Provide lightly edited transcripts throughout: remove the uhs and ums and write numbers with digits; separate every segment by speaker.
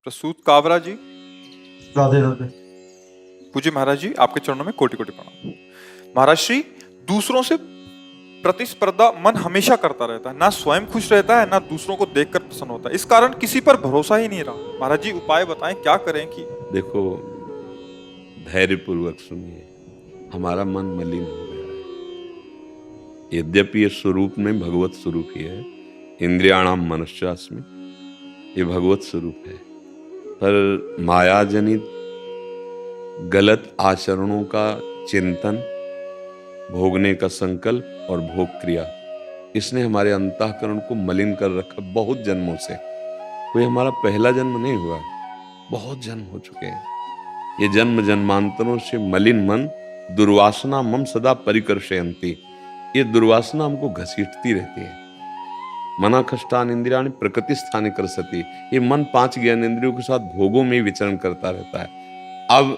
Speaker 1: प्रसूत कावरा जी।
Speaker 2: राधे राधे।
Speaker 1: पूज्य महाराज जी, आपके चरणों में कोटि कोटि प्रणाम। महाराज श्री, दूसरों से प्रतिस्पर्धा मन हमेशा करता रहता है, ना स्वयं खुश रहता है ना दूसरों को देखकर प्रसन्न होता है। इस कारण किसी पर भरोसा ही नहीं रहा। महाराज जी उपाय बताएं, क्या करें कि
Speaker 3: देखो, धैर्यपूर्वक सुनिए। हमारा मन मलिन हो गया है। यद्यपि ये स्वरूप में भगवत स्वरूप ही है, इंद्रियाणाम मनश्चास्मि, ये भगवत स्वरूप है, पर माया जनित गलत आचरणों का चिंतन, भोगने का संकल्प और भोग क्रिया, इसने हमारे अंतःकरण को मलिन कर रखा बहुत जन्मों से। कोई हमारा पहला जन्म नहीं हुआ, बहुत जन्म हो चुके हैं। ये जन्म जन्मांतरों से मलिन मन दुर्वासना मम सदा परिकर्षयन्ति, ये दुर्वासना हमको घसीटती रहती है। मना कष्टान इंद्रियाणि प्रकृति स्थानि करसति, ये मन 5 ज्ञानेंद्रियों के साथ भोगों में विचरण करता रहता है। अब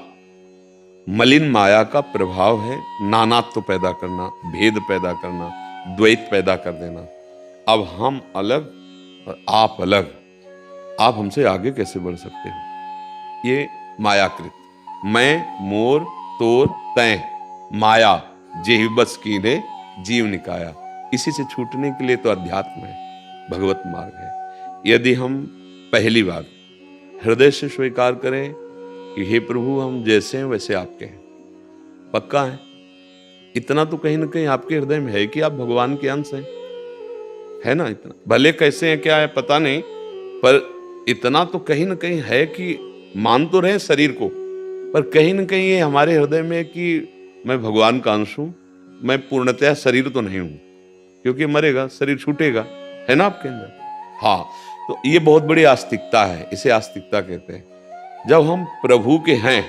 Speaker 3: मलिन माया का प्रभाव है नानात्व पैदा करना, भेद पैदा करना, द्वैत पैदा कर देना। अब हम अलग और आप अलग, आप हमसे आगे कैसे बढ़ सकते हो? ये मायाकृत मैं मोर तोर तय, माया जेहि बस कीन्हे जीव निकाया। इसी से छूटने के लिए तो अध्यात्म है, भगवत मार्ग है। यदि हम पहली बार हृदय से स्वीकार करें कि हे प्रभु, हम जैसे हैं वैसे आपके हैं, पक्का है, इतना तो कहीं ना कहीं आपके हृदय में है कि आप भगवान के अंश हैं, है ना? इतना भले कैसे हैं, क्या है पता नहीं, पर इतना तो कहीं ना कहीं है कि मान तो रहे शरीर को, पर कहीं ना कहीं ये हमारे हृदय में है कि मैं भगवान का अंश हूं, मैं पूर्णतया शरीर तो नहीं हूं, क्योंकि मरेगा, शरीर छूटेगा, है ना आपके अंदर? हाँ, तो ये बहुत बड़ी आस्तिकता है, इसे आस्तिकता कहते हैं। जब हम प्रभु के हैं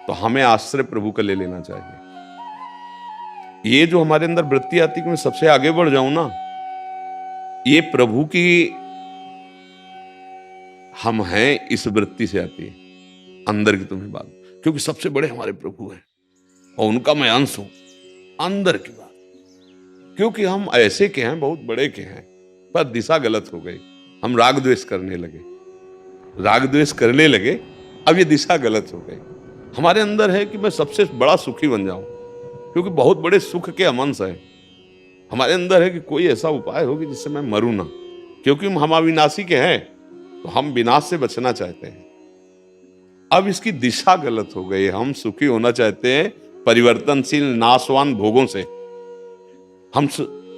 Speaker 3: तो हमें आश्रय प्रभु का ले लेना चाहिए। ये जो हमारे अंदर वृत्ति आती है कि मैं सबसे आगे बढ़ जाऊं ना, ये प्रभु की हम हैं इस वृत्ति से आती है, अंदर की तुम्हें बात, क्योंकि सबसे बड़े हमारे प्रभु हैं और उनका मैं अंश हूं, अंदर की बात। क्योंकि हम ऐसे के हैं, बहुत बड़े के हैं, पर दिशा गलत हो गई, हम राग द्वेष करने लगे, अब ये दिशा गलत हो गई। हमारे अंदर है कि मैं सबसे बड़ा सुखी बन जाऊं, क्योंकि बहुत बड़े सुख के हम अंश हैं। हमारे अंदर है कि कोई ऐसा उपाय हो कि जिससे मैं मरूं ना, क्योंकि हम अविनाशी के हैं, तो हम विनाश से बचना चाहते हैं। अब इसकी दिशा गलत हो गई, हम सुखी होना चाहते हैं परिवर्तनशील नाशवान भोगों से, हम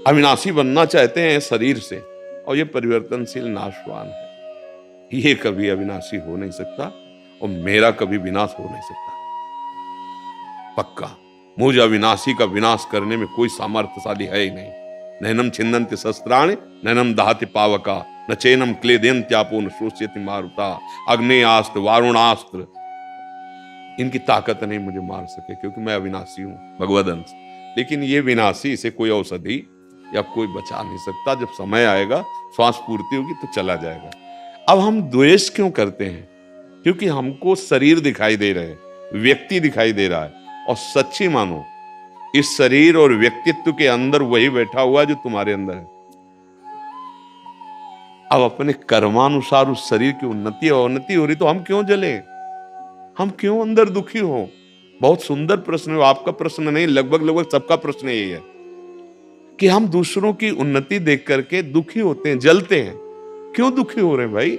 Speaker 3: अविनाशी बनना चाहते हैं शरीर से, और ये परिवर्तनशील नाशवान है। ये कभी अविनाशी हो नहीं सकता और मेरा कभी विनाश हो नहीं सकता, पक्का। मुझे अविनाशी का विनाश करने में कोई सामर्थ्यशाली है ही नहीं। नैनम छिन्दन्ति शस्त्राणि नैनम दहति पावका, न चैनम क्लेदयन्त्यापो न शोष्यति मारुता, अग्नेयास्त्र वारुणास्त्र, इनकी ताकत नहीं मुझे मार सके, क्योंकि मैं अविनाशी हूं, भगवद अंश। लेकिन ये विनाशी, इसे कोई औषधि या कोई बचा नहीं सकता। जब समय आएगा, श्वास पूर्ति होगी तो चला जाएगा। अब हम द्वेष क्यों करते हैं? क्योंकि हमको शरीर दिखाई दे रहे हैं, व्यक्ति दिखाई दे रहा है, और सच्ची मानो इस शरीर और व्यक्तित्व के अंदर वही बैठा हुआ है जो तुम्हारे अंदर है। अब अपने कर्मानुसार उस शरीर की उन्नति और अवनति हो रही, तो हम क्यों जले, हम क्यों अंदर दुखी हो? बहुत सुंदर प्रश्न है, आपका प्रश्न नहीं, लगभग सबका प्रश्न यही है कि हम दूसरों की उन्नति देख करके दुखी होते हैं, जलते हैं। क्यों दुखी हो रहे हैं भाई?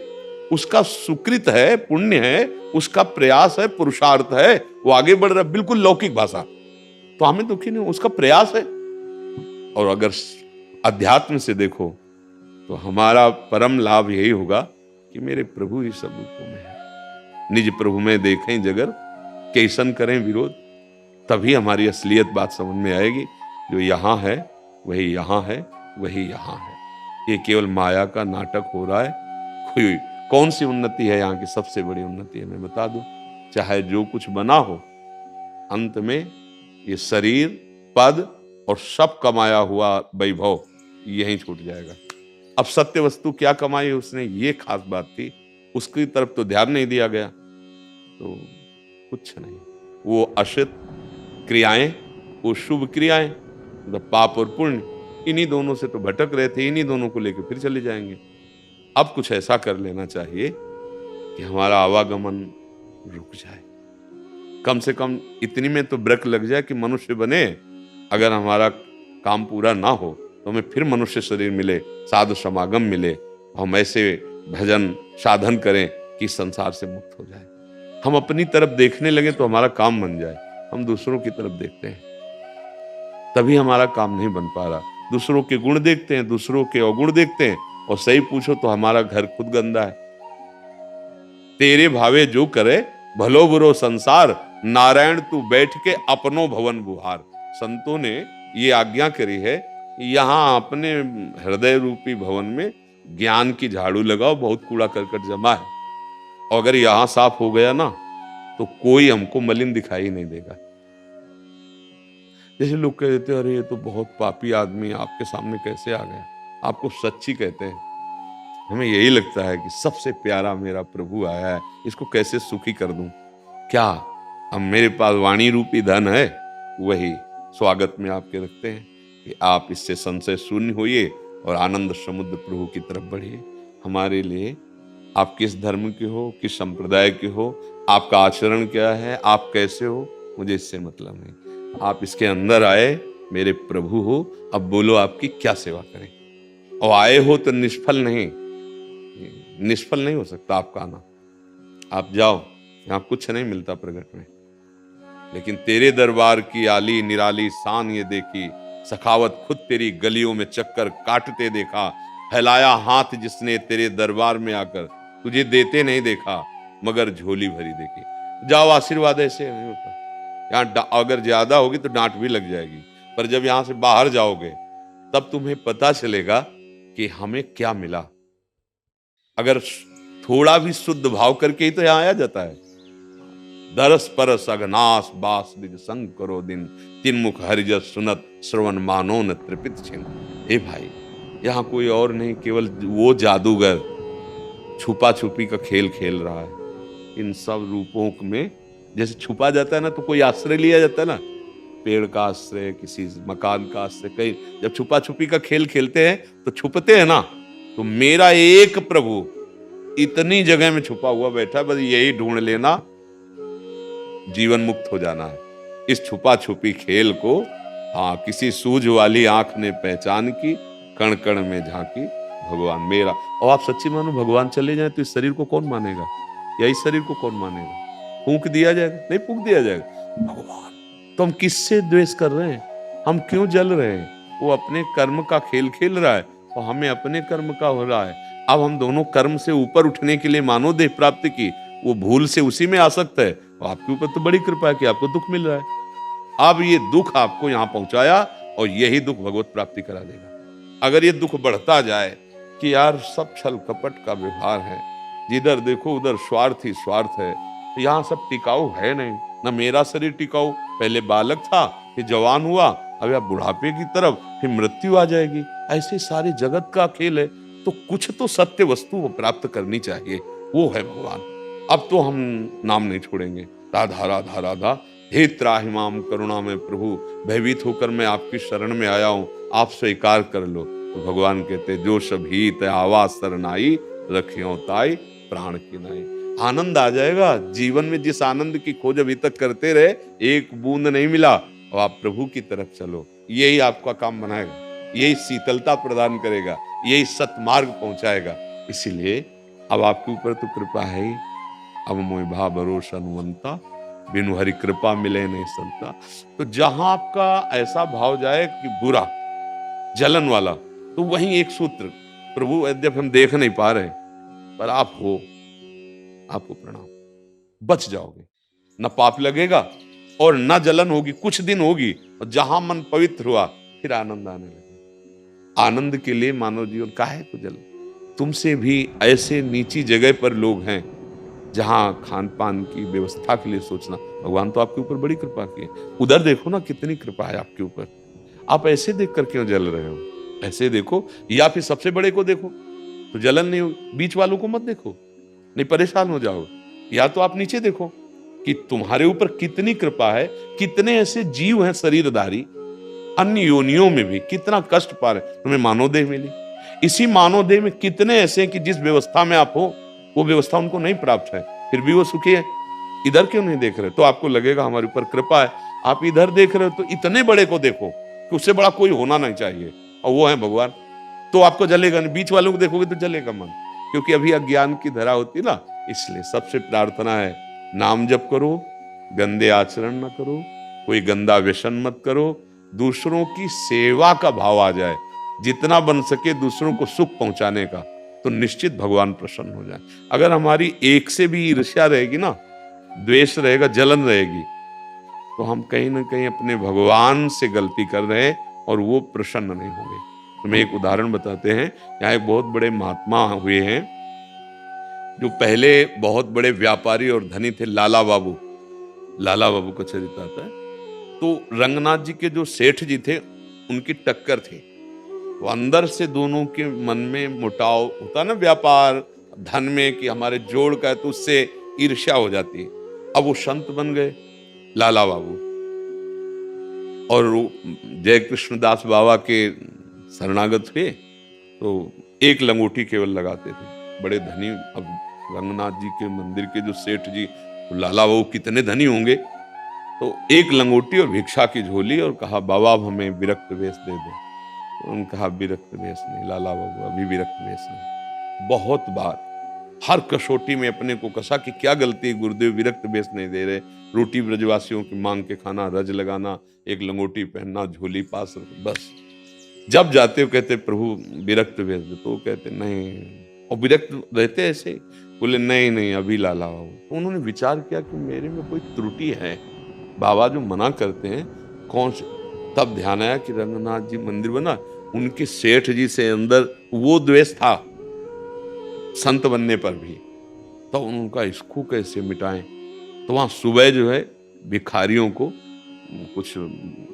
Speaker 3: उसका सुकृत है, पुण्य है, उसका प्रयास है, पुरुषार्थ है, वो आगे बढ़ रहा है, बिल्कुल लौकिक भाषा, तो हमें दुखी नहीं हो, उसका प्रयास है। और अगर अध्यात्म से देखो तो हमारा परम लाभ यही होगा कि मेरे प्रभु ही सब रूपों में है। निज प्रभु में देखें जगर, कैसन करें विरोध, तभी हमारी असलियत बात समझ में आएगी। जो यहाँ है वही यहाँ है, वही यहाँ है। ये केवल माया का नाटक हो रहा है। कोई कौन सी उन्नति है यहाँ की? सबसे बड़ी उन्नति है, मैं बता दूं, चाहे जो कुछ बना हो, अंत में ये शरीर, पद और सब कमाया हुआ वैभव यहीं छूट जाएगा। अब सत्य वस्तु क्या कमाई है उसने, ये खास बात थी, उसकी तरफ तो ध्यान नहीं दिया गया, तो कुछ नहीं। वो अशित क्रियाएं, वो शुभ क्रियाएं, मतलब पाप और पुण्य, इन्हीं दोनों से तो भटक रहे थे, इन्हीं दोनों को लेकर फिर चले जाएंगे। अब कुछ ऐसा कर लेना चाहिए कि हमारा आवागमन रुक जाए, कम से कम इतनी में तो ब्रेक लग जाए कि मनुष्य बने। अगर हमारा काम पूरा ना हो तो हमें फिर मनुष्य शरीर मिले, साधु समागम मिले, हम ऐसे भजन साधन करें कि संसार से मुक्त हो जाए। हम अपनी तरफ देखने लगे तो हमारा काम बन जाए। हम दूसरों की तरफ देखते हैं तभी हमारा काम नहीं बन पा रहा। दूसरों के गुण देखते हैं, दूसरों के अवगुण देखते हैं, और सही पूछो तो हमारा घर खुद गंदा है। तेरे भावे जो करे भलो बुरो संसार, नारायण तू बैठ के अपनो भवन बुहार। संतों ने ये आज्ञा करी है, यहाँ अपने हृदय रूपी भवन में ज्ञान की झाड़ू लगाओ, बहुत कूड़ा करकट जमा है, और अगर यहां साफ हो गया ना तो कोई हमको मलिन दिखाई नहीं देगा। जैसे लोग कह देते हैं अरे ये तो बहुत पापी आदमी आपके सामने कैसे आ गया, आपको सच्ची कहते हैं। हमें यही लगता है कि सबसे प्यारा मेरा प्रभु आया है, इसको कैसे सुखी कर दूं। क्या अब मेरे पास वाणी रूपी धन है, वही स्वागत में आपके रखते हैं कि आप इससे संशय शून्य होइए और आनंद समुद्र प्रभु की तरफ बढ़िए। हमारे लिए आप किस धर्म के हो, किस संप्रदाय के हो, आपका आचरण क्या है, आप कैसे हो, मुझे इससे मतलब नहीं। आप इसके अंदर आए, मेरे प्रभु हो, अब बोलो आपकी क्या सेवा करें। और आए हो तो निष्फल नहीं हो सकता आपका आना। आप जाओ, यहाँ कुछ नहीं मिलता प्रगट में, लेकिन तेरे दरबार की आली निराली शान ये देखी, सखावत खुद तेरी गलियों में चक्कर काटते देखा, फैलाया हाथ जिसने तेरे दरबार में आकर, तुझे देते नहीं देखा मगर झोली भरी देखी। जाओ, आशीर्वाद ऐसे नहीं होता। यहाँ अगर ज्यादा होगी तो डांट भी लग जाएगी, पर जब यहां से बाहर जाओगे तब तुम्हें पता चलेगा कि हमें क्या मिला। अगर थोड़ा भी शुद्ध भाव करके ही तो यहाँ आया जाता है। दरस परस अगनास बास निज संग करो दिन, तिन मुख हरिजस सुनत श्रवण मानो न त्रिपित छिन। ए भाई, यहाँ कोई और नहीं, केवल वो जादूगर छुपा छुपी का खेल खेल रहा है। इन सब रूपों में जैसे छुपा जाता है ना, तो कोई आश्रय लिया जाता है ना, पेड़ का आश्रय, किसी मकान का आश्रय, कहीं जब छुपा छुपी का खेल खेलते हैं तो छुपते हैं ना। तो मेरा एक प्रभु इतनी जगह में छुपा हुआ बैठा, बस यही ढूंढ लेना, जीवन मुक्त हो जाना है। इस छुपा छुपी खेल को हाँ किसी सूझ वाली आंख ने पहचान की, कण कण में झांकी भगवान मेरा। और आप सच्ची मानो भगवान चले जाए तो इस शरीर को कौन मानेगा, या इस शरीर को कौन मानेगा? फूंक दिया जाएगा? नहीं फूंक दिया जाएगा। भगवान तो हम किससे द्वेष कर रहे हैं, हम क्यों जल रहे हैं? वो अपने कर्म का खेल खेल रहा है और हमें अपने कर्म का हो रहा है। अब हम दोनों कर्म से ऊपर उठने के लिए मानव देह प्राप्त की, वो भूल से उसी में आसक्त है। और आपके ऊपर तो बड़ी कृपा है कि आपको दुख मिल रहा है। अब ये दुख आपको यहाँ पहुंचाया और यही दुख भगवत प्राप्ति करा देगा। अगर ये दुख बढ़ता जाए कि यार सब छल कपट का व्यवहार है, जिधर देखो उधर स्वार्थ ही स्वार्थ है, तो यहाँ सब टिकाऊ है नहीं। ना मेरा शरीर टिकाऊ, पहले बालक था, फिर जवान हुआ, अब आप बुढ़ापे की तरफ, फिर मृत्यु आ जाएगी। ऐसे सारे जगत का खेल है, तो कुछ तो सत्य वस्तु प्राप्त करनी चाहिए, वो है भगवान। अब तो हम नाम नहीं छोड़ेंगे। राधा राधा राधा, हे त्राहिमाम करुणा में प्रभु, भयभीत होकर मैं आपकी शरण में आया हूँ, आप स्वीकार कर लो। तो भगवान कहते जो शभीत आवाज सरनाई, रखियो ताई प्राण की नाई। आनंद आ जाएगा। जीवन में जिस आनंद की खोज अभी तक करते रहे, एक बूंद नहीं मिला, और आप प्रभु की तरफ चलो, यही आपका काम बनाएगा, यही शीतलता प्रदान करेगा, यही सतमार्ग पहुंचाएगा। इसीलिए अब आपके ऊपर तो कृपा है ही। अब मोह भा भरोसा अनुवंता, बिनु हरि कृपा मिले नहीं संता। तो जहां आपका ऐसा भाव जाए कि बुरा जलन वाला, तो वहीं एक सूत्र, प्रभु यद्यप हम देख नहीं पा रहे पर आप हो, आपको प्रणाम, बच जाओगे, न पाप लगेगा और न जलन होगी। कुछ दिन होगी और जहां मन पवित्र हुआ फिर आनंद आने लगेगा। आनंद के लिए मानव जीवन काहे को जलन? तुमसे भी ऐसे नीची जगह पर लोग हैं जहां खान पान की व्यवस्था के लिए सोचना। भगवान तो आपके ऊपर बड़ी कृपा की है। उधर देखो ना कितनी कृपा है आपके ऊपर। आप ऐसे देखकर क्यों जल रहे हो? ऐसे देखो, या फिर सबसे बड़े को देखो तो जलन नहीं होगी, बीच वालों को मत देखो, नहीं परेशान हो जाओगे। या तो आप नीचे देखो कि तुम्हारे ऊपर कितनी कृपा है, कितने ऐसे जीव हैं शरीरधारी, अन्य योनियों में भी कितना कष्ट पा रहे, तुम्हें मानव देह मिली। इसी मानव देह में कितने ऐसे हैं कि जिस व्यवस्था में आप हो वो व्यवस्था उनको नहीं प्राप्त है, फिर भी वो सुखी है। इधर क्यों नहीं देख रहे? तो आपको लगेगा हमारे ऊपर कृपा है। आप इधर देख रहे हो तो इतने बड़े को देखो कि उससे बड़ा कोई होना नहीं चाहिए, और वो है भगवान। तो आपको जलेगा नहीं, बीच वालों को देखोगे तो जलेगा मन, क्योंकि अभी अज्ञान की धरा होती ना। इसलिए सबसे प्रार्थना है, नाम जप करो, गंदे आचरण न करो, कोई गंदा व्यसन मत करो, दूसरों की सेवा का भाव आ जाए, जितना बन सके दूसरों को सुख पहुंचाने का, तो निश्चित भगवान प्रसन्न हो जाए। अगर हमारी एक से भी ईर्ष्या रहेगी ना, द्वेष रहेगा, जलन रहेगी, तो हम कहीं ना कहीं अपने भगवान से गलती कर रहे हैं और वो प्रसन्न नहीं होंगे। तो मैं एक उदाहरण बताते हैं। यहाँ एक बहुत बड़े महात्मा हुए हैं, जो पहले बहुत बड़े व्यापारी और धनी थे, लाला बाबू। लाला बाबू का चरित्र आता है। तो रंगनाथ जी के जो सेठ जी थे, उनकी टक्कर थी। तो अंदर से दोनों के मन में मुटाव होता ना, व्यापार धन में कि हमारे जोड़ का है, तो उससे ईर्ष्या हो जाती है। अब वो संत बन गए लाला बाबू, और जय कृष्णदास बाबा के शरणागत हुए। तो एक लंगोटी केवल लगाते थे, बड़े धनी। अब रंगनाथ जी के मंदिर के जो सेठ जी, तो लाला बाबू कितने धनी होंगे, तो एक लंगोटी और भिक्षा की झोली, और कहा बाबा अब हमें विरक्त वेश दे दो। उन्होंने कहा विरक्त वेश नहीं लाला बाबू, अभी विरक्त वेश नहीं। बहुत बार हर कसौटी में अपने को कसा कि क्या गलती है गुरुदेव, विरक्त वेश नहीं दे रहे। रोटी ब्रजवासियों की मांग के खाना, रज लगाना, एक लंगोटी पहनना, झोली पास, बस। जब जाते हो कहते प्रभु विरक्त वेश दे, तो कहते नहीं, और विरक्त रहते ऐसे। बोले नहीं नहीं अभी लाला बाबू। तो उन्होंने विचार किया कि मेरे में कोई त्रुटि है, बाबा जो मना करते हैं कौन से। तब ध्यान आया कि रंगनाथ जी मंदिर बना, उनके सेठ जी से अंदर वो द्वेष था संत बनने पर भी। तो उनका इसको कैसे मिटाएं। तो वहां सुबह जो है भिखारियों को कुछ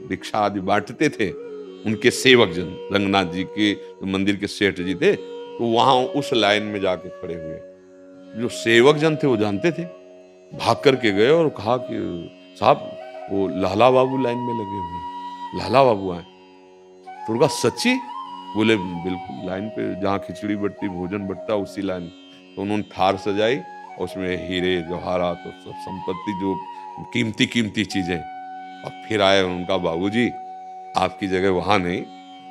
Speaker 3: भिक्षा आदि बांटते थे, उनके सेवक जन, रंगनाथ जी के मंदिर के सेठ जी थे। तो वहां उस लाइन में जाके खड़े हुए। जो सेवक जन थे वो जानते थे, भाग करके गए और कहा कि साहब वो लाला बाबू लाइन में लगे हुए हैं, लाला बाबू आए। तो उनका सच्ची? बोले बिल्कुल, लाइन पे जहाँ खिचड़ी बटती, भोजन बटता, उसी लाइन। तो उन्होंने थार सजाई और उसमें हीरे जवाहरात और सब संपत्ति, जो कीमती कीमती चीजें। और फिर आए उनका, बाबूजी आपकी जगह वहां नहीं,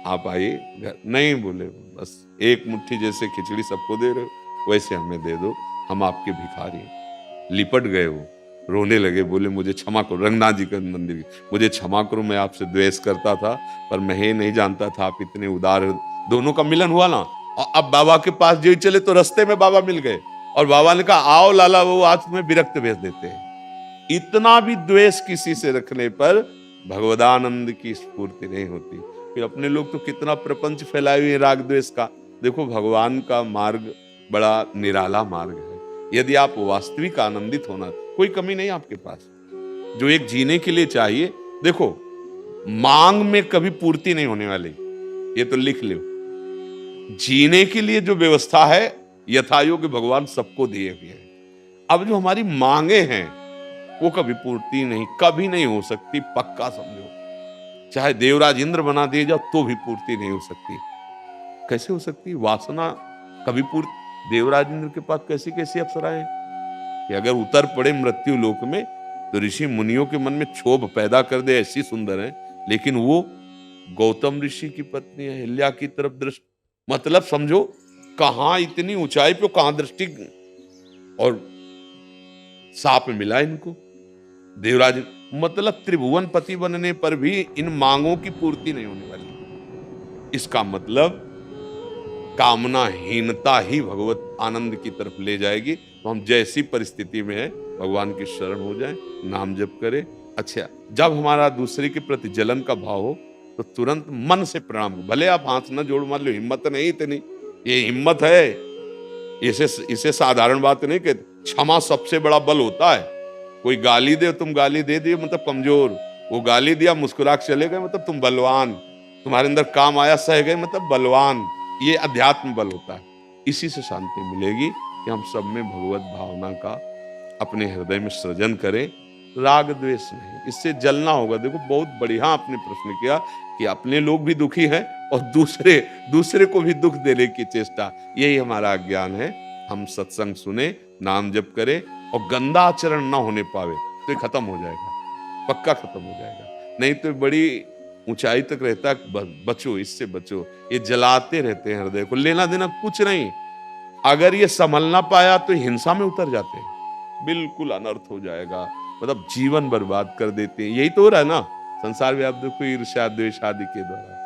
Speaker 3: आप आइए घर। नहीं, बोले बस एक मुट्ठी जैसे खिचड़ी सबको दे रहे हो वैसे हमें दे दो, हम आपके भिखारी। लिपट गए वो, रोने लगे, बोले मुझे क्षमा करो, रंगनाथ जी के मंदिर, मुझे क्षमा करो, मैं आपसे द्वेष करता था, पर मैं ये नहीं जानता था आप इतने उदार। दोनों का मिलन हुआ ना, और अब बाबा के पास जो ही चले तो रास्ते में बाबा मिल गए, और बाबा ने कहा आओ लाला वो आज तुम्हें विरक्त भेज देते हैं। इतना भी द्वेष किसी से रखने पर भगवदानंद की स्फूर्ति नहीं होती। फिर अपने लोग तो कितना प्रपंच फैलाए हुए राग द्वेष का। देखो भगवान का मार्ग बड़ा निराला मार्ग है। यदि आप वास्तविक आनंदित होना, कोई कमी नहीं आपके पास, जो एक जीने के लिए चाहिए। देखो मांग में कभी पूर्ति नहीं होने वाली, ये तो लिख लो। जीने के लिए जो व्यवस्था है यथायोग्य भगवान सबको दिए हुए हैं। अब जो हमारी मांगे हैं वो कभी पूर्ति नहीं, कभी नहीं हो सकती, पक्का समझो। चाहे देवराज इंद्र बना दिए जाओ तो भी पूर्ति नहीं हो सकती। कैसे हो सकती? वासना कभी पूर्ति। देवराज इंद्र के पास कैसी कैसी अप्सराएं कि अगर उतर पड़े मृत्यु लोक में तो ऋषि मुनियों के मन में क्षोभ पैदा कर दे, ऐसी सुंदर है। लेकिन वो गौतम ऋषि की पत्नी है, हिल्या की तरफ दृष्टि, मतलब समझो कहां इतनी ऊंचाई पे, कहां दृष्टि, और साप मिला इनको देवराज। मतलब त्रिभुवन पति बनने पर भी इन मांगों की पूर्ति नहीं होने वाली। इसका मतलब कामनाहीनता ही भगवत आनंद की तरफ ले जाएगी। तो हम जैसी परिस्थिति में है भगवान की शरण हो जाएं, नाम जप करें। अच्छा, जब हमारा दूसरे के प्रति जलन का भाव हो तो तुरंत मन से प्रणाम। भले आप हाथ न जोड़, मान लो हिम्मत नहीं इतनी, ये हिम्मत है, इसे साधारण बात नहीं कहते। क्षमा सबसे बड़ा बल होता है। कोई गाली दे, तुम गाली दे दिए मतलब कमजोर, वो गाली दिया मुस्कुरा के चले गए मतलब तुम बलवान, तुम्हारे अंदर काम आया सह गए मतलब बलवान। ये अध्यात्म बल होता है। इसी से शांति मिलेगी कि हम सब में भगवत भावना का अपने हृदय में सृजन करें, राग द्वेष नहीं। इससे जलना होगा। देखो बहुत बढ़िया आपने प्रश्न किया कि अपने लोग भी दुखी हैं और दूसरे को भी दुख देने की चेष्टा, यही हमारा अज्ञान है। हम सत्संग सुने, नाम जप करें और गंदा आचरण ना होने पावे तो ये खत्म हो जाएगा, पक्का खत्म हो जाएगा। नहीं तो बड़ी ऊंचाई तक रहता है, बचो इससे बचो। ये जलाते रहते हैं हृदय को, लेना देना कुछ नहीं। अगर ये संभल ना पाया तो हिंसा में उतर जाते हैं, बिल्कुल अनर्थ हो जाएगा, मतलब जीवन बर्बाद कर देते हैं। यही तो हो रहा है ना संसार व्याप्त, ईर्ष्या द्वेष आदि के द्वारा।